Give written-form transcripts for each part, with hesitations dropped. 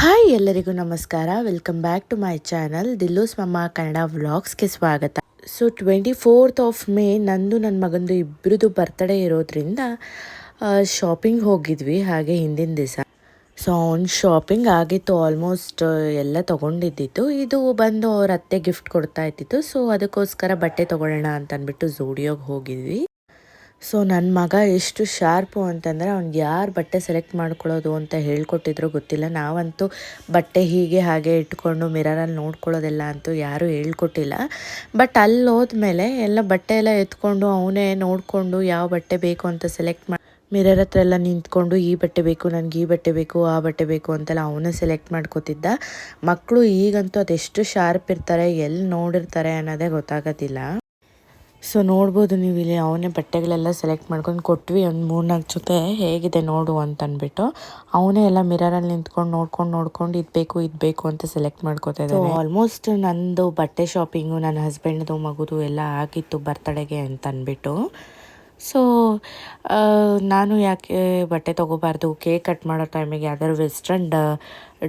Hi ಎಲ್ಲರಿಗೂ ನಮಸ್ಕಾರ. Welcome back to my channel ದಿಲ್ಲೂಸ್ ಮಮ್ಮ ಕನ್ನಡ ವ್ಲಾಗ್ಸ್ಗೆ ಸ್ವಾಗತ. ಸೊ 24th ಆಫ್ ಮೇ ನಂದು ನನ್ನ ಮಗಂದು ಇಬ್ಬರದು ಬರ್ತ್ಡೇ ಇರೋದ್ರಿಂದ ಶಾಪಿಂಗ್ ಹೋಗಿದ್ವಿ ಹಾಗೆ ಹಿಂದಿನ ದಿವಸ. ಸೊ ಅವ್ನು ಶಾಪಿಂಗ್ ಆಗಿತ್ತು, ಆಲ್ಮೋಸ್ಟ್ ಎಲ್ಲ ತೊಗೊಂಡಿದ್ದಿತ್ತು. ಇದು ಬಂದು ಅವ್ರ ಅತ್ತೆ ಗಿಫ್ಟ್ ಕೊಡ್ತಾ ಇದ್ದಿತ್ತು. ಸೊ ಅದಕ್ಕೋಸ್ಕರ ಬಟ್ಟೆ ತೊಗೊಳ್ಳೋಣ ಅಂತ ಅಂದ್ಬಿಟ್ಟು ಝೂಡಿಯೋಗೆ ಹೋಗಿದ್ವಿ. ಸೊ ನನ್ನ ಮಗ ಎಷ್ಟು ಶಾರ್ಪು ಅಂತಂದರೆ ಅವ್ನಿಗೆ ಯಾರು ಬಟ್ಟೆ ಸೆಲೆಕ್ಟ್ ಮಾಡ್ಕೊಳ್ಳೋದು ಅಂತ ಹೇಳ್ಕೊಟ್ಟಿದ್ರು ಗೊತ್ತಿಲ್ಲ. ನಾವಂತೂ ಬಟ್ಟೆ ಹೀಗೆ ಹಾಗೆ ಇಟ್ಕೊಂಡು ಮಿರರಲ್ಲಿ ನೋಡ್ಕೊಳ್ಳೋದೆಲ್ಲ ಅಂತೂ ಯಾರೂ ಹೇಳ್ಕೊಟ್ಟಿಲ್ಲ. ಬಟ್ ಅಲ್ಲಿ ಹೋದ್ಮೇಲೆ ಎಲ್ಲ ಬಟ್ಟೆ ಎಲ್ಲ ಎತ್ಕೊಂಡು ಅವನೇ ನೋಡಿಕೊಂಡು ಯಾವ ಬಟ್ಟೆ ಬೇಕು ಅಂತ ಸೆಲೆಕ್ಟ್ ಮಾಡಿ ಮಿರರ್ ಹತ್ರ ಎಲ್ಲ ನಿಂತ್ಕೊಂಡು ಈ ಬಟ್ಟೆ ಬೇಕು, ನನಗೆ ಈ ಬಟ್ಟೆ ಬೇಕು, ಆ ಬಟ್ಟೆ ಬೇಕು ಅಂತೆಲ್ಲ ಅವನೇ ಸೆಲೆಕ್ಟ್ ಮಾಡ್ಕೋತಿದ್ದ. ಮಕ್ಕಳು ಈಗಂತೂ ಅದೆಷ್ಟು ಶಾರ್ಪ್ ಇರ್ತಾರೆ, ಎಲ್ಲಿ ನೋಡಿರ್ತಾರೆ ಅನ್ನೋದೇ ಗೊತ್ತಾಗೋದಿಲ್ಲ. ಸೊ ನೋಡ್ಬೋದು ನೀವು ಇಲ್ಲಿ ಅವನೇ ಬಟ್ಟೆಗಳೆಲ್ಲ ಸೆಲೆಕ್ಟ್ ಮಾಡ್ಕೊಂಡು ಕೊಟ್ವಿ. ಒಂದು 3-4 ಜೊತೆ ಹೇಗಿದೆ ನೋಡು ಅಂತ ಅಂದ್ಬಿಟ್ಟು ಅವನೇ ಎಲ್ಲ ಮಿರರಲ್ಲಿ ನಿಂತ್ಕೊಂಡು ನೋಡ್ಕೊಂಡು ಇದು ಬೇಕು ಅಂತ ಸೆಲೆಕ್ಟ್ ಮಾಡ್ಕೋತಾ ಇದ್ದಾನೆ. ಆಲ್ಮೋಸ್ಟ್ ನಂದು ಬಟ್ಟೆ ಶಾಪಿಂಗು ನನ್ನ ಹಸ್ಬೆಂಡ್ದು ಮಗುದು ಎಲ್ಲ ಆಗಿತ್ತು ಬರ್ತ್ಡೇಗೆ ಅಂತ ಅಂದ್ಬಿಟ್ಟು. ಸೊ ನಾನು ಯಾಕೆ ಬಟ್ಟೆ ತೊಗೋಬಾರ್ದು, ಕೇಕ್ ಕಟ್ ಮಾಡೋ ಟೈಮಿಗೆ ಯಾವ್ದಾದ್ರು ವೆಸ್ಟ್ರನ್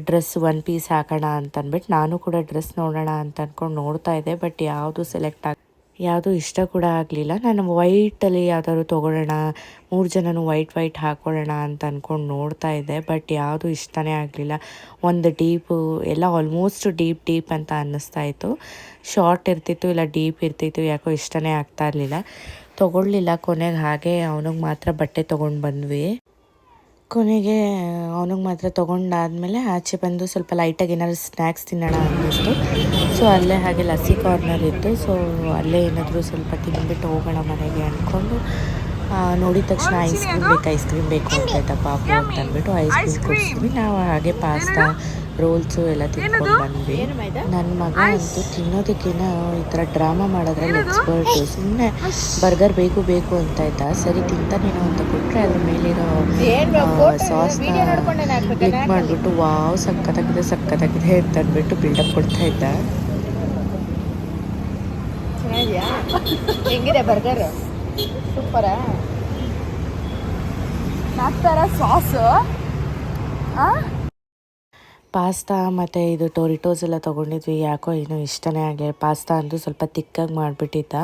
ಡ್ರೆಸ್ 1 ಪೀಸ್ ಹಾಕೋಣ ಅಂತ ಅಂದ್ಬಿಟ್ಟು ನಾನು ಕೂಡ ಡ್ರೆಸ್ ನೋಡೋಣ ಅಂತ ಅಂದ್ಕೊಂಡು ನೋಡ್ತಾ ಇದ್ದೆ. ಬಟ್ ಯಾವುದು ಸೆಲೆಕ್ಟ್ ಯಾವುದೂ ಇಷ್ಟ ಕೂಡ ಆಗಲಿಲ್ಲ. ನಾನು ವೈಟಲ್ಲಿ ಯಾವ್ದಾದ್ರು ತೊಗೊಳ್ಳೋಣ, 3 ಜನನು ವೈಟ್ ಹಾಕ್ಕೊಳ್ಳೋಣ ಅಂತ ಅಂದ್ಕೊಂಡು ನೋಡ್ತಾ ಇದ್ದೆ. ಬಟ್ ಯಾವುದೂ ಇಷ್ಟನೇ ಆಗಲಿಲ್ಲ. ಒಂದು ಡೀಪು ಎಲ್ಲ ಆಲ್ಮೋಸ್ಟ್ ಡೀಪ್ ಅಂತ ಅನ್ನಿಸ್ತಾ ಇತ್ತು. ಶಾರ್ಟ್ ಇರ್ತಿತ್ತು ಇಲ್ಲ ಡೀಪ್ ಇರ್ತಿತ್ತು, ಯಾಕೋ ಇಷ್ಟನೇ ಆಗ್ತಾ ಇರಲಿಲ್ಲ. ತೊಗೊಳ್ಳಿಲ್ಲ. ಕೊನೆಗೆ ಹಾಗೆ ಅವನಿಗೆ ಮಾತ್ರ ಬಟ್ಟೆ ತೊಗೊಂಡು ಬಂದ್ವಿ. ಕೊನೆಗೆ ಅವನಿಗೆ ಮಾತ್ರ ತೊಗೊಂಡಾದ್ಮೇಲೆ ಆಚೆ ಬಂದು ಸ್ವಲ್ಪ ಲೈಟಾಗಿ ಏನಾದ್ರು ಸ್ನ್ಯಾಕ್ಸ್ ತಿನ್ನೋಣ ಅನ್ನಿಸ್ತು. ಸೊ ಅಲ್ಲೇ ಹಾಗೆ ಲಸ್ಸಿ ಕಾರ್ನರ್ ಇತ್ತು. ಸೊ ಅಲ್ಲೇ ಏನಾದರೂ ಸ್ವಲ್ಪ ತಿಂದ್ಬಿಟ್ಟು ಹೋಗೋಣ ಮನೆಗೆ ಅಂದ್ಕೊಂಡು ನೋಡಿದ ತಕ್ಷಣ ಐಸ್ ಕ್ರೀಮ್ ಬೇಕು ಅಂತ ಆಯ್ತಾ ಪಾಪು ಅಂತ ಅಂದ್ಬಿಟ್ಟು ಐಸ್ ಕ್ರೀಮ್ ಕೊಡಿಸಿದ್ವಿ. ನಾವು ಹಾಗೆ ಪಾಸ್ತಾ ರೋಲ್ಸು ಎಲ್ಲ ತಿನ್ಕೊಂಡು ಬಂದ್ವಿ. ನನ್ನ ಮಗ ಅಂತೂ ತಿನ್ನೋದಕ್ಕಿಂತ ಈ ಥರ ಡ್ರಾಮಾ ಮಾಡೋದ್ರಲ್ಲಿ ಎಕ್ಸ್ಪರ್ಟು. ಸುಮ್ಮನೆ ಬರ್ಗರ್ ಬೇಕು ಅಂತ ಇದ್ದ. ಸರಿ ತಿಂತಾನೇನೋ ಅಂತ ಕೊಟ್ಟರೆ ಅದ್ರ ಮೇಲಿರೋ ಸಾಸ್ನ ಕ್ಲಿಕ್ ಮಾಡಿಬಿಟ್ಟು ವಾವ್ ಸಕ್ಕತ್ತಾಗಿದೆ ಅಂತ ಅಂದ್ಬಿಟ್ಟು ಬಿಲ್ಡಪ್ ಕೊಡ್ತಾ ಇದ್ದ. ಹೆಂಗಿದೆ ಬರ್ಗರ್? ಸೂಪರಾ? ಹಾಕ್ತಾರ ಸಾಸು? ಪಾಸ್ತಾ ಮತ್ತು ಇದು ಟೊರಿಟೋಸ್ ಎಲ್ಲ ತೊಗೊಂಡಿದ್ವಿ. ಯಾಕೋ ಏನೋ ಇಷ್ಟನೇ ಆಗಲಿಲ್ಲ. ಪಾಸ್ತಾ ಅಂತೂ ಸ್ವಲ್ಪ ತಿಕ್ಕಾಗಿ ಮಾಡಿಬಿಟ್ಟಿದ್ದ.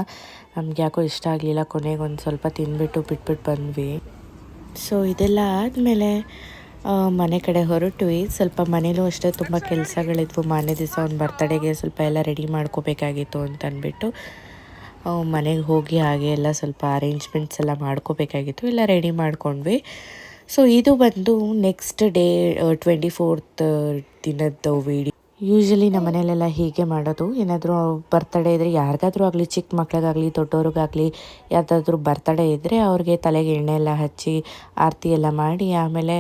ನಮ್ಗೆ ಯಾಕೋ ಇಷ್ಟ ಆಗಲಿಲ್ಲ. ಕೊನೆಗೆ ಒಂದು ಸ್ವಲ್ಪ ತಿಂದ್ಬಿಟ್ಟು ಬಂದ್ವಿ. ಸೊ ಇದೆಲ್ಲ ಆದಮೇಲೆ ಮನೆ ಕಡೆ ಹೊರಟ್ವಿ. ಸ್ವಲ್ಪ ಮನೇಲೂ ಅಷ್ಟೇ ತುಂಬ ಕೆಲಸಗಳಿದ್ವು. ಮಾರನೇ ದಿವಸ ಅವ್ನ ಬರ್ತಡೇಗೆ ಸ್ವಲ್ಪ ಎಲ್ಲ ರೆಡಿ ಮಾಡ್ಕೋಬೇಕಾಗಿತ್ತು ಅಂತ ಅಂದ್ಬಿಟ್ಟು ಮನೆಗೆ ಹೋಗಿ ಹಾಗೆ ಎಲ್ಲ ಸ್ವಲ್ಪ ಅರೇಂಜ್ಮೆಂಟ್ಸ್ ಎಲ್ಲ ಮಾಡ್ಕೋಬೇಕಾಗಿತ್ತು. ಎಲ್ಲ ರೆಡಿ ಮಾಡ್ಕೊಂಡ್ವಿ. ಸೊ ಇದು ಬಂದು ನೆಕ್ಸ್ಟ್ ಡೇ 24th ದಿನದ್ದು ವೀಡಿಯೋ. ಯೂಶ್ವಲಿ ನಮ್ಮ ಮನೇಲೆಲ್ಲ ಹೀಗೆ ಮಾಡೋದು. ಏನಾದರೂ ಬರ್ತಡೇ ಇದ್ದರೆ ಯಾರಿಗಾದ್ರೂ ಆಗಲಿ, ಚಿಕ್ಕ ಮಕ್ಳಿಗಾಗಲಿ ದೊಡ್ಡವ್ರಿಗಾಗಲಿ ಯಾವುದಾದ್ರೂ ಬರ್ತಡೇ ಇದ್ದರೆ ಅವ್ರಿಗೆ ತಲೆಗೆ ಎಣ್ಣೆ ಎಲ್ಲ ಹಚ್ಚಿ ಆರತಿ ಎಲ್ಲ ಮಾಡಿ ಆಮೇಲೆ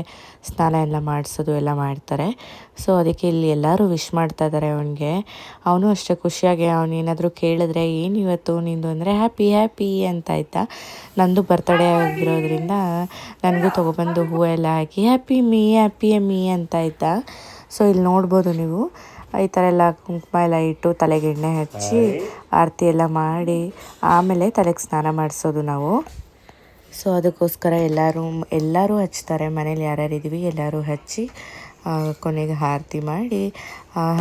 ಸ್ನಾನ ಎಲ್ಲ ಮಾಡಿಸೋದು ಎಲ್ಲ ಮಾಡ್ತಾರೆ. ಸೊ ಅದಕ್ಕೆ ಇಲ್ಲಿ ಎಲ್ಲರೂ ವಿಶ್ ಮಾಡ್ತಾ ಇದ್ದಾರೆ ಅವನಿಗೆ. ಅವನು ಅಷ್ಟೇ ಖುಷಿಯಾಗಿ ಅವನೇನಾದರೂ ಕೇಳಿದ್ರೆ ಏನು ಇವತ್ತು ನಿಂದು ಅಂದರೆ ಹ್ಯಾಪಿ ಅಂತ ಆಯ್ತಾ. ನಂದು ಬರ್ತಡೇ ಆಗಿರೋದ್ರಿಂದ ನನಗೂ ತೊಗೊಬಂದು ಹೂವೆಲ್ಲ ಹಾಕಿ ಹ್ಯಾಪಿ ಮೀ ಅಂತ ಇದ್ದ. ಸೊ ಇಲ್ಲಿ ನೋಡ್ಬೋದು ನೀವು ಈ ಥರ ಎಲ್ಲ ಕುಂಕುಮ ಎಲ್ಲ ಇಟ್ಟು ತಲೆಗೆ ಎಣ್ಣೆ ಹಚ್ಚಿ ಆರತಿ ಎಲ್ಲ ಮಾಡಿ ಆಮೇಲೆ ತಲೆಗೆ ಸ್ನಾನ ಮಾಡಿಸೋದು ನಾವು. ಸೊ ಅದಕ್ಕೋಸ್ಕರ ಎಲ್ಲರೂ ಹಚ್ತಾರೆ. ಮನೇಲಿ ಯಾರ್ಯಾರಿದ್ದೀವಿ ಎಲ್ಲರೂ ಹಚ್ಚಿ ಕೊನೆಗೆ ಆರತಿ ಮಾಡಿ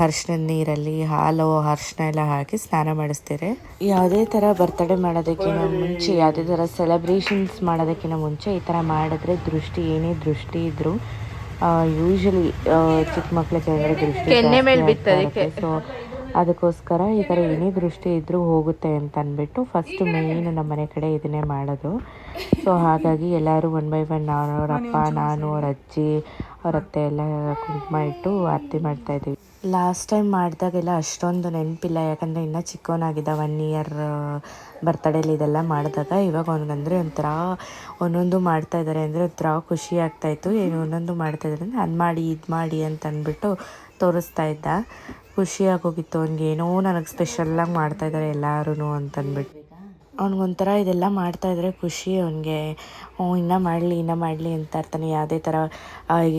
ಅರಿಶಿಣದ ನೀರಲ್ಲಿ ಹಾಲು ಅರಿಶಿಣ ಎಲ್ಲ ಹಾಕಿ ಸ್ನಾನ ಮಾಡಿಸ್ತಾರೆ. ಯಾವುದೇ ಥರ ಬರ್ತಡೇ ಮಾಡೋದಕ್ಕಿಂತ ಮುಂಚೆ, ಯಾವುದೇ ಥರ ಸೆಲೆಬ್ರೇಷನ್ಸ್ ಮಾಡೋದಕ್ಕಿಂತ ಮುಂಚೆ ಈ ಥರ ಮಾಡಿದ್ರೆ ಏನೇ ದೃಷ್ಟಿ ಇದ್ದರೂ ಯೂಶ್ವಲಿ ಚಿಕ್ಕ ಮಕ್ಳಿಗೆ ಅಂದರೆ ದೃಷ್ಟಿ. ಸೊ ಅದಕ್ಕೋಸ್ಕರ ಈ ಥರ ಏನೇ ದೃಷ್ಟಿ ಇದ್ದರೂ ಹೋಗುತ್ತೆ ಅಂತ ಅಂದ್ಬಿಟ್ಟು ಫಸ್ಟ್ ಮೇಯ್ನ್ ನಮ್ಮ ಮನೆ ಕಡೆ ಇದನ್ನೇ ಮಾಡೋದು. ಸೊ ಹಾಗಾಗಿ ಎಲ್ಲರೂ 1 by 1 ಅವ್ರ ಅಪ್ಪ, ನಾನು, ಅವ್ರ ಅಜ್ಜಿ, ಅವ್ರ ಅತ್ತೆ ಎಲ್ಲ ಕುಂಕುಮ ಇಟ್ಟು ಆರತಿ ಮಾಡ್ತಾಯಿದ್ವಿ. ಲಾಸ್ಟ್ ಟೈಮ್ ಮಾಡಿದಾಗೆಲ್ಲ ಅಷ್ಟೊಂದು ನೆನಪಿಲ್ಲ, ಯಾಕಂದರೆ ಇನ್ನೂ ಚಿಕ್ಕವನಾಗಿದ್ದ 1 year ಬರ್ತಡೇಲಿ ಇದೆಲ್ಲ ಮಾಡಿದಾಗ. ಇವಾಗ ಅವನಿಗಂದರೆ ಒಂಥರ ಒಂದೊಂದು ಮಾಡ್ತಾಯಿದ್ದಾರೆ ಅಂದರೆ ಒಂಥರ ಖುಷಿ ಆಗ್ತಾಯಿತ್ತು. ಏನು ಒಂದೊಂದು ಮಾಡ್ತಾಯಿದ್ದಾರೆ ಅಂದರೆ ಅದು ಮಾಡಿ ಇದು ಮಾಡಿ ಅಂತ ಅಂದ್ಬಿಟ್ಟು ತೋರಿಸ್ತಾ ಇದ್ದ. ಖುಷಿಯಾಗೋಗಿತ್ತು ಅವ್ನಿಗೆ. ಏನೋ ನನಗೆ ಸ್ಪೆಷಲ್ಲಾಗಿ ಮಾಡ್ತಾಯಿದ್ದಾರೆ ಎಲ್ಲರೂ ಅಂತಂದ್ಬಿಟ್ಟು. ಅವ್ನಿಗೊಂಥರ ಇದೆಲ್ಲ ಮಾಡ್ತಾಯಿದ್ರೆ ಖುಷಿ ಅವನಿಗೆ. ಇನ್ನೂ ಮಾಡಲಿ ಅಂತ ಇರ್ತಾನೆ. ಯಾವುದೇ ಥರ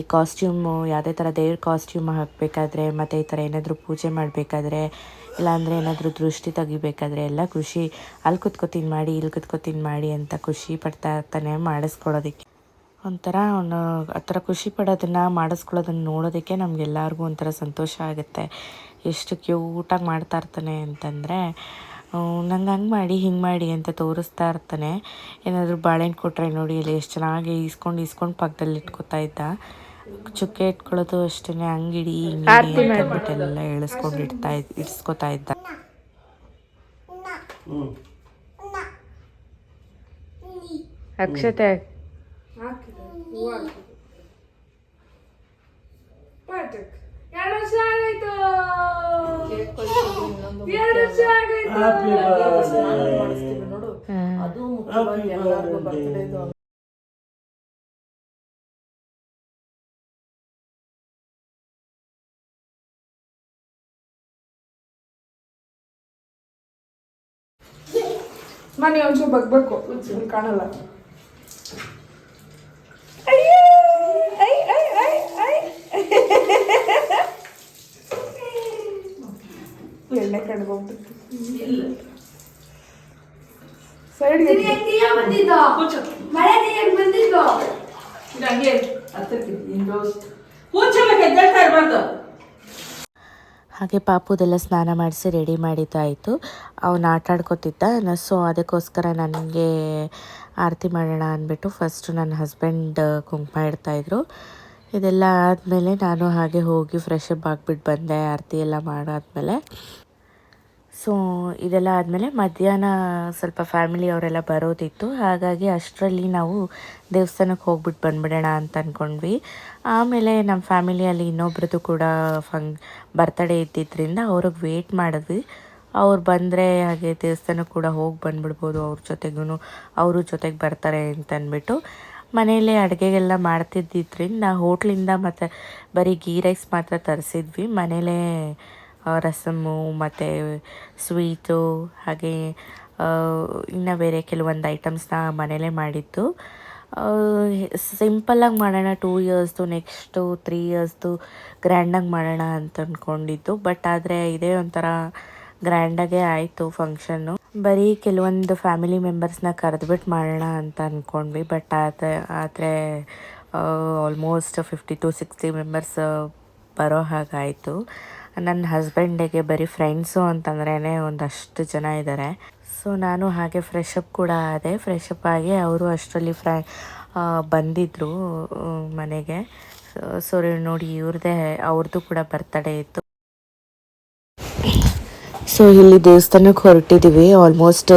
ಈ ಕಾಸ್ಟ್ಯೂಮು, ಯಾವುದೇ ಥರ ದೇವ್ರ ಕಾಸ್ಟ್ಯೂಮ್ ಹಾಕಬೇಕಾದ್ರೆ ಮತ್ತು ಈ ಥರ ಏನಾದರೂ ಪೂಜೆ ಮಾಡಬೇಕಾದ್ರೆ ಇಲ್ಲಾಂದರೆ ಏನಾದರೂ ದೃಷ್ಟಿ ತೆಗಿಬೇಕಾದ್ರೆ ಎಲ್ಲ ಖುಷಿ. ಅಲ್ಲಿ ಕುತ್ಕೊತೀನಿ ಮಾಡಿ, ಇಲ್ಲಿ ಕುತ್ಕೊತೀನಿ ಮಾಡಿ ಅಂತ ಖುಷಿ ಪಡ್ತಾ ಇರ್ತಾನೆ ಮಾಡಿಸ್ಕೊಡೋದಕ್ಕೆ. ಒಂಥರ ಅವನು ಆ ಥರ ಖುಷಿ ಪಡೋದನ್ನು ಮಾಡಿಸ್ಕೊಳ್ಳೋದನ್ನು ನೋಡೋದಕ್ಕೆ ನಮಗೆಲ್ಲರಿಗೂ ಒಂಥರ ಸಂತೋಷ ಆಗುತ್ತೆ. ಎಷ್ಟು ಕ್ಯೂಟಾಗಿ ಮಾಡ್ತಾ ಇರ್ತಾನೆ ಅಂತಂದರೆ ನಂಗೆ ಹಂಗೆ ಮಾಡಿ ಹಿಂಗೆ ಮಾಡಿ ಅಂತ ತೋರಿಸ್ತಾ ಇರ್ತಾನೆ. ಏನಾದರೂ ಬಾಳೆಹಣ್ಣು ಕೊಟ್ಟರೆ ನೋಡಿ ಅಲ್ಲಿ ಎಷ್ಟು ಚೆನ್ನಾಗಿ ಈಸ್ಕೊಂಡು ಪಕ್ಕದಲ್ಲಿ ಇಟ್ಕೊತಾ ಇದ್ದ. ಚುಕ್ಕೆ ಇಟ್ಕೊಳ್ಳೋದು ಅಷ್ಟೇ, ಹಂಗಿಡಿ ಹಿಂಗಿಡಿ ಅಂತಂದ್ಬಿಟ್ಟೆಲ್ಲ ಇಳಿಸ್ಕೊಂಡು ಇಡ್ಸ್ಕೊತಾ ಇದ್ದ. ಅಕ್ಷತೆ ಮನೆ ಒಂಚೂರು ಬಗ್ಬೇಕು ಕಾಣಲ್ಲ. ಎಣ್ಣೆ ಕಣ್ಬೋಗ್ಬಿಟ್ಟು ಸೈಡ್ ಹಾಗೆ ಪಾಪುದೆಲ್ಲ ಸ್ನಾನ ಮಾಡಿಸಿ ರೆಡಿ ಮಾಡಿದ್ದಾಯಿತು. ಅವನು ಆಟ ಆಡ್ಕೊತಿದ್ದ. ಸೊ ಅದಕ್ಕೋಸ್ಕರ ನನಗೆ ಆರತಿ ಮಾಡೋಣ ಅಂದ್ಬಿಟ್ಟು ಫಸ್ಟು ನನ್ನ ಹಸ್ಬೆಂಡ್ ಕುಂಕುಮ ಇಡ್ತಾಯಿದ್ರು. ಇದೆಲ್ಲ ಆದಮೇಲೆ ನಾನು ಹಾಗೆ ಹೋಗಿ ಫ್ರೆಶ್ ಅಪ್ ಆಗಿಬಿಟ್ಟು ಬಂದೆ ಆರತಿ ಎಲ್ಲ ಮಾಡಾದ್ಮೇಲೆ. ಸೊ ಇದೆಲ್ಲ ಆದಮೇಲೆ ಮಧ್ಯಾಹ್ನ ಸ್ವಲ್ಪ ಫ್ಯಾಮಿಲಿ ಅವರೆಲ್ಲ ಬರೋದಿತ್ತು. ಹಾಗಾಗಿ ಅಷ್ಟರಲ್ಲಿ ನಾವು ದೇವಸ್ಥಾನಕ್ಕೆ ಹೋಗ್ಬಿಟ್ಟು ಬಂದ್ಬಿಡೋಣ ಅಂತ ಅಂದ್ಕೊಂಡ್ವಿ. ಆಮೇಲೆ ನಮ್ಮ ಫ್ಯಾಮಿಲಿಯಲ್ಲಿ ಇನ್ನೊಬ್ರದ್ದು ಕೂಡ ಬರ್ತಡೇ ಇದ್ದಿದ್ದರಿಂದ ಅವ್ರಿಗೆ ವೇಟ್ ಮಾಡಿದ್ವಿ. ಅವ್ರು ಬಂದರೆ ಹಾಗೆ ದೇವಸ್ಥಾನಕ್ಕೆ ಕೂಡ ಹೋಗಿ ಬಂದುಬಿಡ್ಬೋದು, ಅವ್ರ ಜೊತೆಗೂ ಅವರು ಜೊತೆಗೆ ಬರ್ತಾರೆ ಅಂತ ಅಂದ್ಬಿಟ್ಟು ಮನೆಯಲ್ಲೇ ಅಡುಗೆಗೆಲ್ಲ ಮಾಡ್ತಿದ್ದಿದ್ದರಿಂದ ಹೋಟ್ಲಿಂದ ಮತ್ತು ಬರೀ ಗೀ ರೈಸ್ ಮಾತ್ರ ತರಿಸಿದ್ವಿ. ಮನೇಲೇ ರಸಮ್ಮು ಮತ್ತು ಸ್ವೀಟು ಹಾಗೆ ಇನ್ನು ಬೇರೆ ಕೆಲವೊಂದು ಐಟಮ್ಸ್ನ ಮನೇಲೇ ಮಾಡಿದ್ದು. ಸಿಂಪಲ್ಲಾಗಿ ಮಾಡೋಣ, 2 ಇಯರ್ಸ್ದು ನೆಕ್ಸ್ಟು 3 ಇಯರ್ಸ್ದು ಗ್ರ್ಯಾಂಡಾಗಿ ಮಾಡೋಣ ಅಂತ ಅಂದ್ಕೊಂಡಿದ್ದು. ಬಟ್ ಆದರೆ ಇದೇ ಒಂಥರ ಗ್ರ್ಯಾಂಡಾಗೇ ಆಯಿತು ಫಂಕ್ಷನ್ನು. ಬರೀ ಕೆಲವೊಂದು ಫ್ಯಾಮಿಲಿ ಮೆಂಬರ್ಸ್ನ ಕರೆದ್ಬಿಟ್ಟು ಮಾಡೋಣ ಅಂತ ಅಂದ್ಕೊಂಡ್ವಿ. ಬಟ್ ಆದರೆ ಆಲ್ಮೋಸ್ಟ್ 50 to 60 ಮೆಂಬರ್ಸ್ ಬರೋ ಹಾಗಾಯಿತು. ನನ್ನ ಹಸ್ಬೆಂಡಿಗೆ ಬರೀ ಫ್ರೆಂಡ್ಸು ಅಂತಂದ್ರೇ ಒಂದಷ್ಟು ಜನ ಇದ್ದಾರೆ. ಸೊ ನಾನು ಹಾಗೆ ಫ್ರೆಶ್ ಅಪ್ ಕೂಡ ಆದೆ. ಫ್ರೆಶ್ ಅಪ್ ಆಗಿ ಅವರು ಅಷ್ಟರಲ್ಲಿ ಬಂದಿದ್ದರು ಮನೆಗೆ. ಸೊ ನೋಡಿ ಅವ್ರದ್ದು ಕೂಡ ಬರ್ತಡೇ ಇತ್ತು. ಸೊ ಇಲ್ಲಿ ದೇವಸ್ಥಾನಕ್ಕೆ ಹೊರಟಿದ್ದೀವಿ. ಆಲ್ಮೋಸ್ಟ್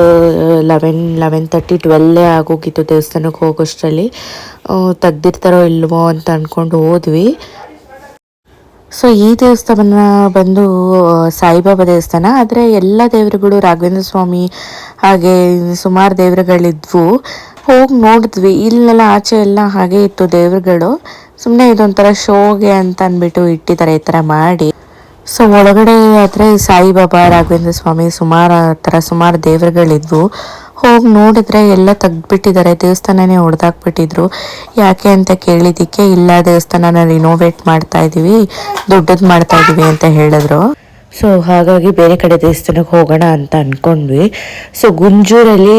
11:30 12 ಆಗೋಗಿತ್ತು ದೇವಸ್ಥಾನಕ್ಕೆ ಹೋಗೋಷ್ಟರಲ್ಲಿ. ತೆಗ್ದಿರ್ತಾರೋ ಇಲ್ವೋ ಅಂತ ಅಂದ್ಕೊಂಡು ಹೋದ್ವಿ. ಸೊ ಈ ದೇವಸ್ಥಾನ ಬಂದು ಸಾಯಿಬಾಬಾ ದೇವಸ್ಥಾನ. ಆದರೆ ಎಲ್ಲ ದೇವರುಗಳು, ರಾಘವೇಂದ್ರ ಸ್ವಾಮಿ ಹಾಗೆ ಸುಮಾರು ದೇವರುಗಳಿದ್ವು. ಹೋಗಿ ನೋಡಿದ್ವಿ. ಇಲ್ಲೆಲ್ಲ ಆಚೆ ಎಲ್ಲ ಹಾಗೆ ಇತ್ತು ದೇವರುಗಳು. ಸುಮ್ಮನೆ ಇದೊಂಥರ ಶೋಗೆ ಅಂತ ಅಂದ್ಬಿಟ್ಟು ಇಟ್ಟಿದ್ದಾರೆ ಈ ಥರ ಮಾಡಿ. ಸೊ ಒಳಗಡೆ ಆದರೆ ಸಾಯಿಬಾಬಾ, ರಾಘವೇಂದ್ರ ಸ್ವಾಮಿ ಸುಮಾರು ದೇವರುಗಳಿದ್ವು. ಹೋಗಿ ನೋಡಿದ್ರೆ ಎಲ್ಲ ತೆಗ್ದುಬಿಟ್ಟಿದ್ದಾರೆ, ದೇವಸ್ಥಾನನೇ ಹೊಡೆದಾಕ್ಬಿಟ್ಟಿದ್ರು. ಯಾಕೆ ಅಂತ ಕೇಳಿದ್ದಕ್ಕೆ ಇಲ್ಲ ದೇವಸ್ಥಾನನ ರಿನೋವೇಟ್ ಮಾಡ್ತಾ ಇದ್ದೀವಿ, ದೊಡ್ಡದು ಮಾಡ್ತಾ ಇದ್ದೀವಿ ಅಂತ ಹೇಳಿದ್ರು. ಸೊ ಹಾಗಾಗಿ ಬೇರೆ ಕಡೆ ದೇವಸ್ಥಾನಕ್ಕೆ ಹೋಗೋಣ ಅಂತ ಅಂದ್ಕೊಂಡ್ವಿ. ಸೊ ಗುಂಜೂರಲ್ಲಿ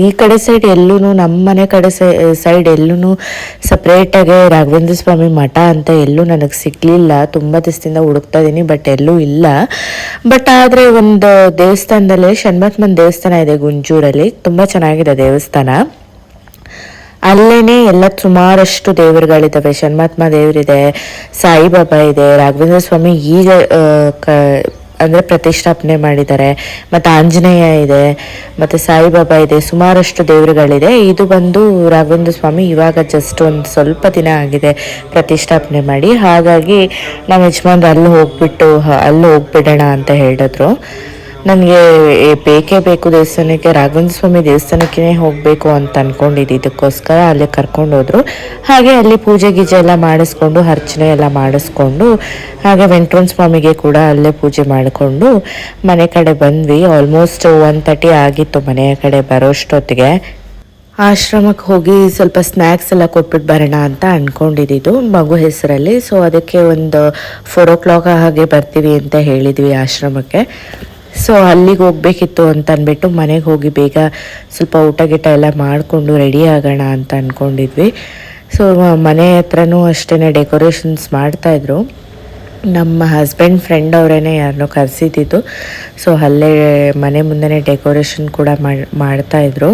ಈ ಕಡೆ ಸೈಡ್ ಎಲ್ಲೂ, ನಮ್ಮ ಮನೆ ಕಡೆ ಸೈಡ್ ಎಲ್ಲೂ ಸಪ್ರೇಟಾಗಿ ರಾಘವೇಂದ್ರ ಸ್ವಾಮಿ ಮಠ ಅಂತ ಎಲ್ಲೂ ನನಗೆ ಸಿಗಲಿಲ್ಲ. ತುಂಬ ದಿವಸದಿಂದ ಹುಡುಕ್ತಾ ಇದ್ದೀನಿ, ಬಟ್ ಎಲ್ಲೂ ಇಲ್ಲ. ಬಟ್ ಆದರೆ ಒಂದು ದೇವಸ್ಥಾನದಲ್ಲಿ ಷಣ್ಮತ್ಮನ್ ದೇವಸ್ಥಾನ ಇದೆ ಗುಂಜೂರಲ್ಲಿ, ತುಂಬ ಚೆನ್ನಾಗಿದೆ ದೇವಸ್ಥಾನ. ಅಲ್ಲೇ ಎಲ್ಲ ಸುಮಾರಷ್ಟು ದೇವರುಗಳಿದ್ದಾವೆ. ಷಣ್ಮಹಾತ್ಮ ದೇವರಿದೆ, ಸಾಯಿಬಾಬಾ ಇದೆ, ರಾಘವೇಂದ್ರ ಸ್ವಾಮಿ ಈಗ ಅಂದರೆ ಪ್ರತಿಷ್ಠಾಪನೆ ಮಾಡಿದ್ದಾರೆ, ಮತ್ತು ಆಂಜನೇಯ ಇದೆ, ಮತ್ತು ಸಾಯಿಬಾಬಾ ಇದೆ, ಸುಮಾರಷ್ಟು ದೇವರುಗಳಿದೆ. ಇದು ಬಂದು ರಾಘವೇಂದ್ರ ಸ್ವಾಮಿ ಇವಾಗ ಜಸ್ಟ್ ಒಂದು ಸ್ವಲ್ಪ ದಿನ ಆಗಿದೆ ಪ್ರತಿಷ್ಠಾಪನೆ ಮಾಡಿ. ಹಾಗಾಗಿ ನಮ್ಮ ಯಜಮಾನ್ರು ಅಲ್ಲಿ ಹೋಗ್ಬಿಡೋಣ ಅಂತ ಹೇಳಿದ್ರು. ನನಗೆ ಬೇಕೇ ಬೇಕು ದೇವಸ್ಥಾನಕ್ಕೆ, ರಾಘವೇಂದ್ರ ಸ್ವಾಮಿ ದೇವಸ್ಥಾನಕ್ಕೇ ಹೋಗಬೇಕು ಅಂತ ಅಂದ್ಕೊಂಡಿದ್ದಕ್ಕೋಸ್ಕರ ಅಲ್ಲೇ ಕರ್ಕೊಂಡು ಹೋದರು. ಹಾಗೆ ಅಲ್ಲಿ ಪೂಜೆ ಗೀಜೆ ಎಲ್ಲ ಮಾಡಿಸ್ಕೊಂಡು, ಅರ್ಚನೆ ಎಲ್ಲ ಮಾಡಿಸ್ಕೊಂಡು, ಹಾಗೆ ವೆಂಕಟರಮಣ ಸ್ವಾಮಿಗೆ ಕೂಡ ಅಲ್ಲೇ ಪೂಜೆ ಮಾಡಿಕೊಂಡು ಮನೆ ಕಡೆ ಬಂದ್ವಿ. ಆಲ್ಮೋಸ್ಟ್ 1:30 ಆಗಿತ್ತು ಮನೆಯ ಕಡೆ ಬರೋಷ್ಟೊತ್ತಿಗೆ. ಆಶ್ರಮಕ್ಕೆ ಹೋಗಿ ಸ್ವಲ್ಪ ಸ್ನ್ಯಾಕ್ಸ್ ಎಲ್ಲ ಕೊಟ್ಬಿಟ್ಟು ಬರೋಣ ಅಂತ ಅಂದ್ಕೊಂಡಿದ್ದು ಮಗು ಹೆಸರಲ್ಲಿ. ಸೊ ಅದಕ್ಕೆ ಒಂದು 4 o'clock ಹಾಗೆ ಬರ್ತೀವಿ ಅಂತ ಹೇಳಿದ್ವಿ ಆಶ್ರಮಕ್ಕೆ. ಸೊ ಅಲ್ಲಿಗೆ ಹೋಗ್ಬೇಕಿತ್ತು ಅಂತ ಅಂದ್ಬಿಟ್ಟು ಮನೆಗೆ ಹೋಗಿ ಬೇಗ ಸ್ವಲ್ಪ ಊಟ ಗೀಟ ಎಲ್ಲ ಮಾಡಿಕೊಂಡು ರೆಡಿ ಆಗೋಣ ಅಂತ ಅಂದ್ಕೊಂಡಿದ್ವಿ. ಸೊ ಮನೆ ಹತ್ರನೂ ಅಷ್ಟೇ ಡೆಕೋರೇಷನ್ಸ್ ಮಾಡ್ತಾಯಿದ್ರು. ನಮ್ಮ ಹಸ್ಬೆಂಡ್ ಫ್ರೆಂಡ್ ಅವರೇನೆ ಯಾರನ್ನೋ ಕರೆಸಿದ್ದು. ಸೊ ಅಲ್ಲೇ ಮನೆ ಮುಂದೆ ಡೆಕೋರೇಷನ್ ಕೂಡ ಮಾಡ್ತಾಯಿದ್ರು.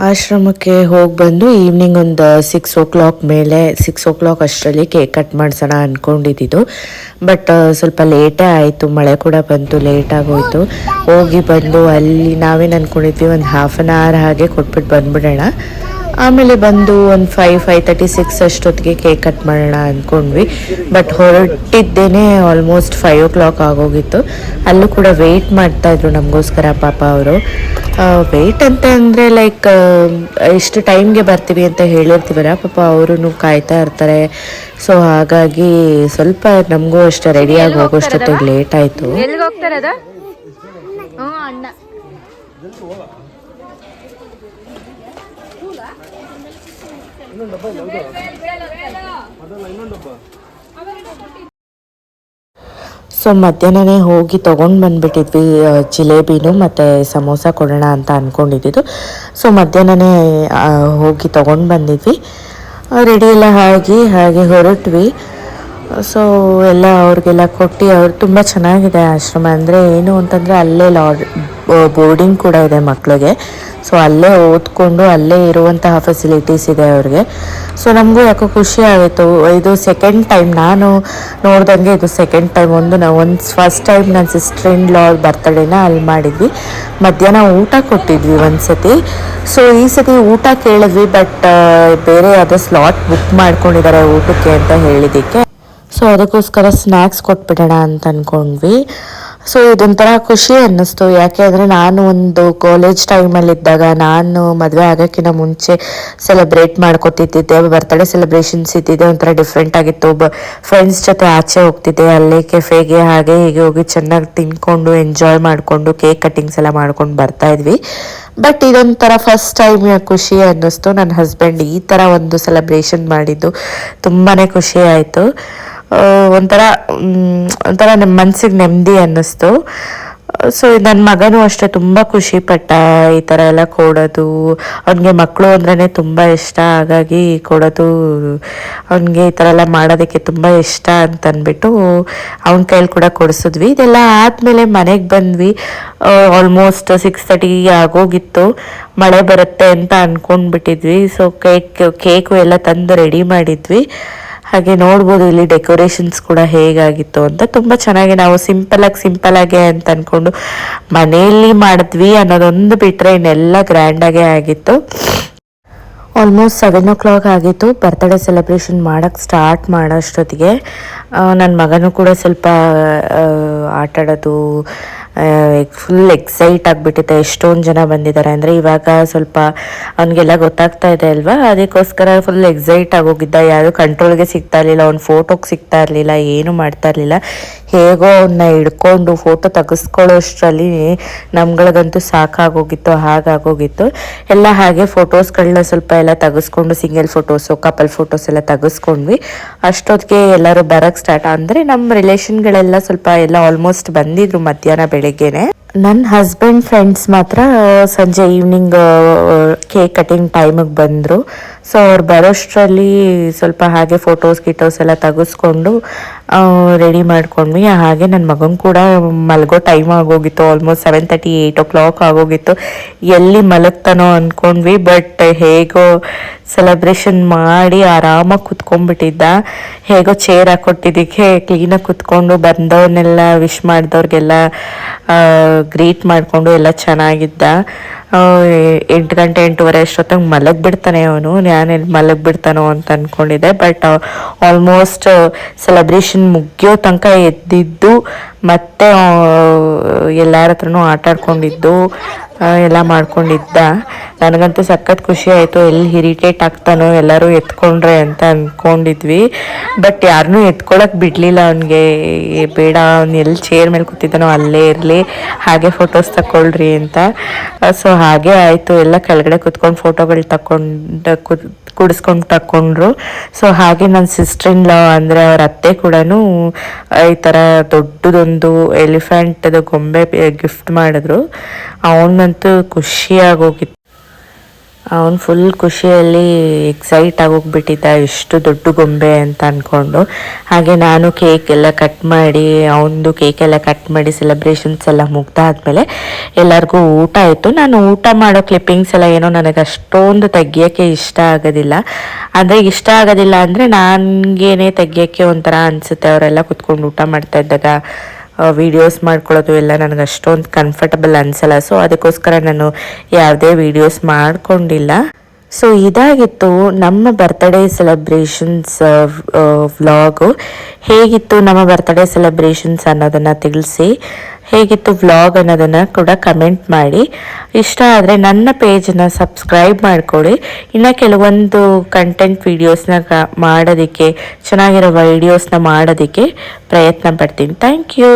ಆಶ್ರಮಕ್ಕೆ ಹೋಗಿ ಬಂದು ಈವ್ನಿಂಗ್ ಒಂದು 6 o'clock ಮೇಲೆ 6 o'clock ಅಷ್ಟರಲ್ಲಿ ಕೇಕ್ ಕಟ್ ಮಾಡಿಸೋಣ ಅಂದ್ಕೊಂಡಿದ್ದು. ಬಟ್ ಸ್ವಲ್ಪ ಲೇಟೇ ಆಯಿತು, ಮಳೆ ಕೂಡ ಬಂತು, ಲೇಟಾಗೋಯಿತು. ಹೋಗಿ ಬಂದು ಅಲ್ಲಿ ನಾವೇನು ಅಂದ್ಕೊಂಡಿದ್ವಿ ಒಂದು 1/2 hour ಹಾಗೆ ಕೊಟ್ಬಿಟ್ಟು ಬಂದ್ಬಿಡೋಣ. ಆಮೇಲೆ ಬಂದು ಒಂದು 5:30 ಅಷ್ಟೊತ್ತಿಗೆ ಕೇಕ್ ಕಟ್ ಮಾಡೋಣ ಅಂದ್ಕೊಂಡ್ವಿ. ಬಟ್ ಹೊರಟಿದ್ದೇನೆ ಆಲ್ಮೋಸ್ಟ್ 5 o'clock ಆಗೋಗಿತ್ತು. ಅಲ್ಲೂ ಕೂಡ ವೆಯ್ಟ್ ಮಾಡ್ತಾಯಿದ್ರು ನಮಗೋಸ್ಕರ ಪಾಪ ಅವರು. ವೆಯ್ಟ್ ಅಂತ ಅಂದರೆ ಲೈಕ್ ಇಷ್ಟು ಟೈಮ್ಗೆ ಬರ್ತೀವಿ ಅಂತ ಹೇಳಿರ್ತೀವಲ್ಲ, ಪಾಪ ಅವರು ಕಾಯ್ತಾ ಇರ್ತಾರೆ. ಸೊ ಹಾಗಾಗಿ ಸ್ವಲ್ಪ ನಮಗೂ ಅಷ್ಟೇ ರೆಡಿಯಾಗಿ ಹೋಗೋಷ್ಟೊತ್ತಿಗೆ ಲೇಟ್ ಆಯಿತು. ಸೊ ಮಧ್ಯಾಹ್ನನೇ ಹೋಗಿ ತೊಗೊಂಡು ಬಂದುಬಿಟ್ಟಿದ್ವಿ ಜಿಲೇಬಿನೂ ಮತ್ತು ಸಮೋಸ ಕೊಡೋಣ ಅಂತ ಅಂದ್ಕೊಂಡಿದ್ದು. ಸೊ ಮಧ್ಯಾಹ್ನನೇ ಹೋಗಿ ತೊಗೊಂಡು ಬಂದಿದ್ವಿ. ರೆಡಿ ಎಲ್ಲ ಹಾಗೆ ಹೊರಟ್ವಿ. ಸೊ ಎಲ್ಲ ಅವ್ರಿಗೆಲ್ಲ ಕೊಟ್ಟು ಅವ್ರು ತುಂಬ ಚೆನ್ನಾಗಿದೆ ಆಶ್ರಮ. ಅಂದರೆ ಏನು ಅಂತಂದರೆ ಅಲ್ಲೇ ಬೋರ್ಡಿಂಗ್ ಕೂಡ ಇದೆ ಮಕ್ಕಳಿಗೆ. ಸೊ ಅಲ್ಲೇ ಓದ್ಕೊಂಡು ಅಲ್ಲೇ ಇರುವಂತಹ ಫೆಸಿಲಿಟೀಸ್ ಇದೆ ಅವ್ರಿಗೆ. ಸೊ ನಮಗೂ ಯಾಕೋ ಖುಷಿ ಆಯಿತು. ಇದು ಸೆಕೆಂಡ್ ಟೈಮ್ ನಾನು ನೋಡ್ದಂಗೆ, ಇದು ಸೆಕೆಂಡ್ ಟೈಮ್. ಫಸ್ಟ್ ಟೈಮ್ ನನ್ನ ಸಿಸ್ಟರ್ ಇನ್ ಲಾ ಬರ್ತಡೇನ ಅಲ್ಲಿ ಮಾಡಿದ್ವಿ. ಮಧ್ಯಾಹ್ನ ಊಟ ಕೊಟ್ಟಿದ್ವಿ ಒಂದು ಸತಿ. ಸೊ ಈ ಸತಿ ಊಟ ಕೇಳಿದ್ವಿ, ಬಟ್ ಬೇರೆ ಯಾವುದೋ ಸ್ಲಾಟ್ ಬುಕ್ ಮಾಡ್ಕೊಂಡಿದ್ದಾರೆ ಊಟಕ್ಕೆ ಅಂತ ಹೇಳಿದ್ದಕ್ಕೆ. ಸೊ ಅದಕ್ಕೋಸ್ಕರ ಸ್ನ್ಯಾಕ್ಸ್ ಕೊಟ್ಬಿಡೋಣ ಅಂತ ಅಂದ್ಕೊಂಡ್ವಿ. ಸೊ ಇದೊಂಥರ ಖುಷಿ ಅನ್ನಿಸ್ತು. ಯಾಕೆ ಅಂದರೆ ನಾನು ಒಂದು ಕಾಲೇಜ್ ಟೈಮಲ್ಲಿದ್ದಾಗ, ನಾನು ಮದುವೆ ಆಗೋಕ್ಕಿಂತ ಮುಂಚೆ ಸೆಲೆಬ್ರೇಟ್ ಮಾಡ್ಕೊತಿದ್ದೆ, ಬರ್ತ್ಡೇ ಸೆಲೆಬ್ರೇಷನ್ಸ್ ಇದ್ದಿದ್ದೆ ಒಂಥರ ಡಿಫ್ರೆಂಟ್ ಆಗಿತ್ತು. ಫ್ರೆಂಡ್ಸ್ ಜೊತೆ ಆಚೆ ಹೋಗ್ತಿದ್ದೆ, ಅಲ್ಲೇ ಕೆಫೆಗೆ ಹಾಗೆ ಹೀಗೆ ಹೋಗಿ ಚೆನ್ನಾಗಿ ತಿನ್ಕೊಂಡು ಎಂಜಾಯ್ ಮಾಡಿಕೊಂಡು ಕೇಕ್ ಕಟ್ಟಿಂಗ್ಸ್ ಎಲ್ಲ ಮಾಡ್ಕೊಂಡು ಬರ್ತಾಯಿದ್ವಿ. ಬಟ್ ಇದೊಂಥರ ಫಸ್ಟ್ ಟೈಮ್ ಖುಷಿ ಅನ್ನಿಸ್ತು. ನನ್ನ ಹಸ್ಬೆಂಡ್ ಈ ಥರ ಒಂದು ಸೆಲೆಬ್ರೇಷನ್ ಮಾಡಿದ್ದು ತುಂಬಾ ಖುಷಿ ಆಯಿತು. ಒಂಥರ ನಮ್ಮ ಮನಸ್ಸಿಗೆ ನೆಮ್ಮದಿ ಅನ್ನಿಸ್ತು. ಸೊ ನನ್ನ ಮಗನೂ ಅಷ್ಟೇ ತುಂಬ ಖುಷಿಪಟ್ಟ ಈ ಥರ ಎಲ್ಲ ಕೊಡೋದು. ಅವನಿಗೆ ಮಕ್ಕಳು ಅಂದ್ರೇ ತುಂಬ ಇಷ್ಟ, ಹಾಗಾಗಿ ಕೊಡೋದು ಅವನಿಗೆ ಈ ಥರ ಎಲ್ಲ ಮಾಡೋದಕ್ಕೆ ತುಂಬ ಇಷ್ಟ ಅಂತಂದ್ಬಿಟ್ಟು ಅವನ ಕೈಯಲ್ಲಿ ಕೂಡ ಕೊಡಿಸಿದ್ವಿ. ಇದೆಲ್ಲ ಆದಮೇಲೆ ಮನೆಗೆ ಬಂದ್ವಿ. ಆಲ್ಮೋಸ್ಟ್ 6:30 ಆಗೋಗಿತ್ತು. ಮಳೆ ಬರುತ್ತೆ ಅಂತ ಅಂದ್ಕೊಂಡ್ಬಿಟ್ಟಿದ್ವಿ. ಸೊ ಕೇಕು ಎಲ್ಲ ತಂದು ರೆಡಿ ಮಾಡಿದ್ವಿ. ಹಾಗೆ ನೋಡ್ಬೋದು ಇಲ್ಲಿ ಡೆಕೋರೇಷನ್ಸ್ ಕೂಡ ಹೇಗಾಗಿತ್ತು ಅಂತ. ತುಂಬ ಚೆನ್ನಾಗಿ ನಾವು ಸಿಂಪಲ್ ಆಗಿ ಅಂತ ಅಂದ್ಕೊಂಡು ಮನೆಯಲ್ಲಿ ಮಾಡಿದ್ವಿ ಅನ್ನೋದೊಂದು ಬಿಟ್ಟರೆ ಇನ್ನೆಲ್ಲ ಗ್ರ್ಯಾಂಡಾಗೇ ಆಗಿತ್ತು. ಆಲ್ಮೋಸ್ಟ್ 7 o'clock ಆಗಿತ್ತು ಬರ್ತ್ಡೇ ಸೆಲೆಬ್ರೇಷನ್ ಮಾಡೋಕ್ಕೆ ಸ್ಟಾರ್ಟ್ ಮಾಡೋಷ್ಟೊತ್ತಿಗೆ. ನನ್ನ ಮಗನೂ ಕೂಡ ಸ್ವಲ್ಪ ಆಟಾಡೋದು, ಫುಲ್ ಎಕ್ಸೈಟ್ ಆಗಿಬಿಟ್ಟಿದೆ. ಎಷ್ಟೊಂದು ಜನ ಬಂದಿದ್ದಾರೆ ಅಂದರೆ ಇವಾಗ ಸ್ವಲ್ಪ ಅವನಿಗೆಲ್ಲ ಗೊತ್ತಾಗ್ತಾ ಇದೆ ಅಲ್ವಾ, ಅದಕ್ಕೋಸ್ಕರ ಫುಲ್ ಎಕ್ಸೈಟ್ ಆಗೋಗಿದ್ದ. ಯಾರು ಕಂಟ್ರೋಲ್ಗೆ ಸಿಗ್ತಾ ಇರಲಿಲ್ಲ, ಅವ್ನ ಫೋಟೋಗೆ ಸಿಗ್ತಾ ಇರಲಿಲ್ಲ, ಏನು ಮಾಡ್ತಾ ಇರಲಿಲ್ಲ. ಹೇಗೋ ಅವನ್ನ ಹಿಡ್ಕೊಂಡು ಫೋಟೋ ತೆಗೆಸ್ಕೊಳ್ಳೋಷ್ಟರಲ್ಲಿ ನಮ್ಗಳಿಗಂತೂ ಸಾಕಾಗೋಗಿತ್ತು, ಹಾಗಾಗೋಗಿತ್ತು. ಎಲ್ಲ ಹಾಗೆ ಫೋಟೋಸ್ಗಳನ್ನ ಸ್ವಲ್ಪ ಎಲ್ಲ ತೆಗೆಸ್ಕೊಂಡು, ಸಿಂಗಲ್ ಫೋಟೋಸು, ಕಪಲ್ ಫೋಟೋಸ್ ಎಲ್ಲ ತೆಗೆಸ್ಕೊಂಡ್ವಿ. ಅಷ್ಟೊತ್ತಿಗೆ ಎಲ್ಲರೂ ಬರೋಕ್ಕೆ ಸ್ಟಾರ್ಟ್ ಅಂದರೆ ನಮ್ಮ ರಿಲೇಷನ್ಗಳೆಲ್ಲ ಸ್ವಲ್ಪ ಎಲ್ಲ ಆಲ್ಮೋಸ್ಟ್ ಬಂದಿದ್ರು ಮಧ್ಯಾಹ್ನ ಬೆಳಗ್ಗೆನೆ. ನನ್ನ ಹಸ್ಬೆಂಡ್ ಫ್ರೆಂಡ್ಸ್ ಮಾತ್ರ ಸಂಜೆ ಈವ್ನಿಂಗ್ ಕೇಕ್ ಕಟಿಂಗ್ ಟೈಮಿಗೆ ಬಂದರು. ಸೊ ಅವ್ರು ಬರೋಷ್ಟರಲ್ಲಿ ಸ್ವಲ್ಪ ಹಾಗೆ ಫೋಟೋಸ್ ಎಲ್ಲ ತೆಗೆಸ್ಕೊಂಡು ರೆಡಿ ಮಾಡ್ಕೊಂಡ್ವಿ. ಹಾಗೆ ನನ್ನ ಮಗನ ಕೂಡ ಮಲಗೋ ಟೈಮ್ ಆಗೋಗಿತ್ತು. ಆಲ್ಮೋಸ್ಟ್ 7:30 8 o'clock ಆಗೋಗಿತ್ತು. ಎಲ್ಲಿ ಮಲಗ್ತಾನೋ ಅಂದ್ಕೊಂಡ್ವಿ, ಬಟ್ ಹೇಗೋ ಸೆಲೆಬ್ರೇಷನ್ ಮಾಡಿ ಆರಾಮಾಗಿ ಕುತ್ಕೊಂಡ್ಬಿಟ್ಟಿದ್ದ. ಹೇಗೋ ಚೇರ್ ಹಾಕ್ಕೊಟ್ಟಿದ್ದಕ್ಕೆ ಕ್ಲೀನಾಗಿ ಕುತ್ಕೊಂಡು ಬಂದವ್ರನ್ನೆಲ್ಲ ವಿಶ್ ಮಾಡಿದವ್ರಿಗೆಲ್ಲ ಗ್ರೀಟ್ ಮಾಡಿಕೊಂಡು ಎಲ್ಲ ಚೆನ್ನಾಗಿದ್ದ. 8 ಗಂಟೆ 8:30 ಅಷ್ಟೊತ್ತಿಗೆ ಮಲಗಿಬಿಡ್ತಾನೆ ಅವನು. ನಾನೆಲ್ಲಿ ಮಲಗಿಬಿಡ್ತಾನೋ ಅಂತ ಅಂದ್ಕೊಂಡಿದ್ದೆ. ಬಟ್ ಆಲ್ಮೋಸ್ಟ್ ಸೆಲೆಬ್ರೇಷನ್ ಮುಗಿಯೋ ತನಕ ಎದ್ದಿದ್ದು, ಮತ್ತೆ ಎಲ್ಲರ ಹತ್ರನೂ ಆಟಾಡ್ಕೊಂಡಿದ್ದು ಎಲ್ಲ ಮಾಡ್ಕೊಂಡಿದ್ದ. ನನಗಂತೂ ಸಖತ್ ಖುಷಿ ಆಯಿತು. ಎಲ್ಲಿ ಇರಿಟೇಟ್ ಆಗ್ತಾನೋ ಎಲ್ಲರೂ ಎತ್ಕೊಂಡ್ರೆ ಅಂತ ಅಂದ್ಕೊಂಡಿದ್ವಿ. ಬಟ್ ಯಾರನ್ನೂ ಎತ್ಕೊಳಕ್ಕೆ ಬಿಡಲಿಲ್ಲ ಅವನಿಗೆ. ಬೇಡ, ಅವ್ನು ಎಲ್ಲಿ ಚೇರ್ ಮೇಲೆ ಕೂತಿದ್ದಾನೋ ಅಲ್ಲೇ ಇರಲಿ, ಹಾಗೆ ಫೋಟೋಸ್ ತಗೊಳ್ರಿ ಅಂತ. ಸೊ ಹಾಗೆ ಆಯಿತು. ಎಲ್ಲ ಕೆಳಗಡೆ ಕುತ್ಕೊಂಡು ಫೋಟೋಗಳು ಕುಡಿಸ್ಕೊಂಡು ತಗೊಂಡ್ರು. ಸೊ ಹಾಗೆ ನನ್ನ ಸಿಸ್ಟರ್ ಇನ್ ಲಾ ಅಂದರೆ ಅವ್ರ ಅತ್ತೆ ಕೂಡ ಈ ಥರ ದೊಡ್ಡದೊಂದು ಎಲಿಫೆಂಟ್ದು ಗೊಂಬೆ ಗಿಫ್ಟ್ ಮಾಡಿದ್ರು. ಅವನಂತೂ ಖುಷಿಯಾಗೋಗಿತ್ತು. ಅವನು ಫುಲ್ ಖುಷಿಯಲ್ಲಿ ಎಕ್ಸೈಟ್ ಆಗೋಗ್ಬಿಟ್ಟಿದ್ದ, ಎಷ್ಟು ದೊಡ್ಡ ಗೊಂಬೆ ಅಂತ ಅಂದ್ಕೊಂಡು. ಹಾಗೆ ನಾನು ಕೇಕ್ ಎಲ್ಲ ಕಟ್ ಮಾಡಿ, ಅವನದು ಕೇಕ್ ಎಲ್ಲ ಕಟ್ ಮಾಡಿ ಸೆಲೆಬ್ರೇಷನ್ಸ್ ಎಲ್ಲ ಮುಗ್ದಾದ್ಮೇಲೆ ಎಲ್ಲರಿಗೂ ಊಟ ಆಯಿತು. ನಾನು ಊಟ ಮಾಡೋ ಕ್ಲಿಪ್ಪಿಂಗ್ಸ್ ಎಲ್ಲ ಏನೋ ನನಗೆ ಅಷ್ಟೊಂದು ತೆಗಿಯೋಕ್ಕೆ ಇಷ್ಟ ಆಗೋದಿಲ್ಲ. ಅಂದರೆ ಇಷ್ಟ ಆಗೋದಿಲ್ಲ ಅಂದರೆ ನನಗೇನೆ ತೆಗಿಯೋಕ್ಕೆ ಒಂಥರ ಅನಿಸುತ್ತೆ. ಅವರೆಲ್ಲ ಕುತ್ಕೊಂಡು ಊಟ ಮಾಡ್ತಾ ಇದ್ದಾಗ ವೀಡಿಯೋಸ್ ಮಾಡ್ಕೊಳ್ಳೋದು ಎಲ್ಲ ನನಗೆ ಅಷ್ಟೊಂದು ಕಂಫರ್ಟಬಲ್ ಅನಿಸಲ್ಲ. ಸೊ ಅದಕ್ಕೋಸ್ಕರ ನಾನು ಯಾವುದೇ ವೀಡಿಯೋಸ್ ಮಾಡ್ಕೊಂಡಿಲ್ಲ. ಸೊ ಇದಾಗಿತ್ತು ನಮ್ಮ ಬರ್ತ್ಡೇ ಸೆಲೆಬ್ರೇಷನ್ಸ್ ವ್ಲಾಗು. ಹೇಗಿತ್ತು ನಮ್ಮ ಬರ್ತ್ಡೇ ಸೆಲೆಬ್ರೇಷನ್ಸ್ ಅನ್ನೋದನ್ನು ತಿಳಿಸಿ, ಹೇಗಿತ್ತು ವ್ಲಾಗ್ ಅನ್ನೋದನ್ನು ಕೂಡ ಕಮೆಂಟ್ ಮಾಡಿ. ಇಷ್ಟ ಆದರೆ ನನ್ನ ಪೇಜನ್ನು ಸಬ್ಸ್ಕ್ರೈಬ್ ಮಾಡ್ಕೊಳ್ಳಿ. ಇನ್ನು ಕೆಲವೊಂದು ಕಂಟೆಂಟ್ ವೀಡಿಯೋಸ್ನ ಮಾಡೋದಕ್ಕೆ, ಚೆನ್ನಾಗಿರೋ ವೀಡಿಯೋಸ್ನ ಮಾಡೋದಕ್ಕೆ ಪ್ರಯತ್ನ ಪಡ್ತೀನಿ. Thank you.